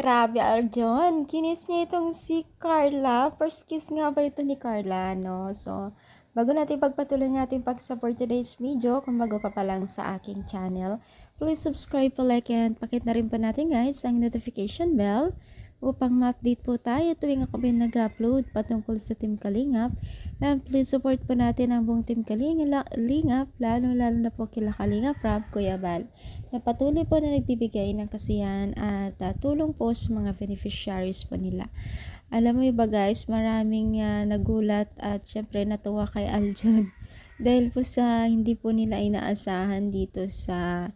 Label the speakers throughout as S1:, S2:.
S1: Grabe, Arjon. Kinis niya itong si Carla. First kiss nga ba ito ni Carla, no? So, bago natin pagpatuloy natin pag-support today's video, kung bago ka pa lang sa aking channel, please subscribe, like, and pakit na rin po natin guys ang notification bell upang ma-update po tayo tuwing ako may nag-upload patungkol sa Team Kalingap. And please support po natin ang buong Team Kalingap, lalo na po kila Kalingap Rob, Kuya Bal, na patuloy po na nagbibigay ng kasiyahan at tulong po sa mga beneficiaries po nila. Alam mo ba guys, maraming nagulat at syempre natuwa kay Aljun dahil po sa hindi po nila inaasahan dito sa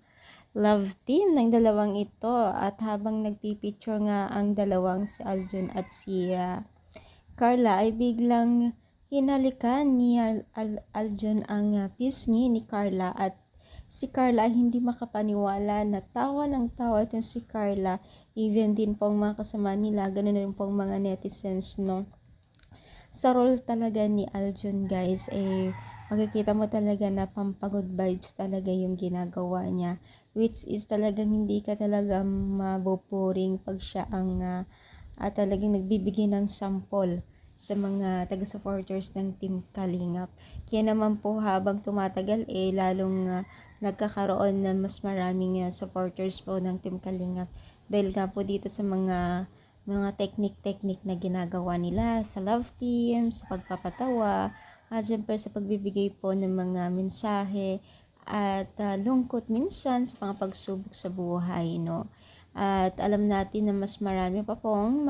S1: love team ng dalawang ito, at habang nagpipicture nga ang dalawang si Aljun at si Carla ay biglang hinalikan ni Aljun ang pisngi ni Carla, at si Carla ay hindi makapaniwala na tawa ng tawa itong si Carla, even din po ang mga kasama nila, ganoon rin po ang mga netizens, no? Sa role talaga ni Aljun guys, makikita mo talaga na pampagod vibes talaga yung ginagawa niya, which is talagang hindi ka talaga mabupuring pag siya ang talagang nagbibigay ng sample sa mga taga-supporters ng Team Kalingap. Kaya naman po habang tumatagal lalong nagkakaroon na mas maraming supporters po ng Team Kalingap dahil nga po dito sa mga technique na ginagawa nila sa love team, sa pagpapatawa, at syempre sa pagbibigay po ng mga mensahe at lungkot minsan sa mga pagsubok sa buhay, no? At alam natin na mas marami pa pong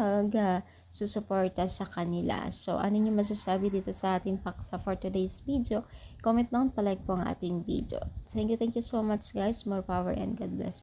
S1: susuporta sa kanila. So, ano nyo masasabi dito sa ating paksa for today's video? Comment down, palike po ang ating video. Thank you so much guys. More power and God bless.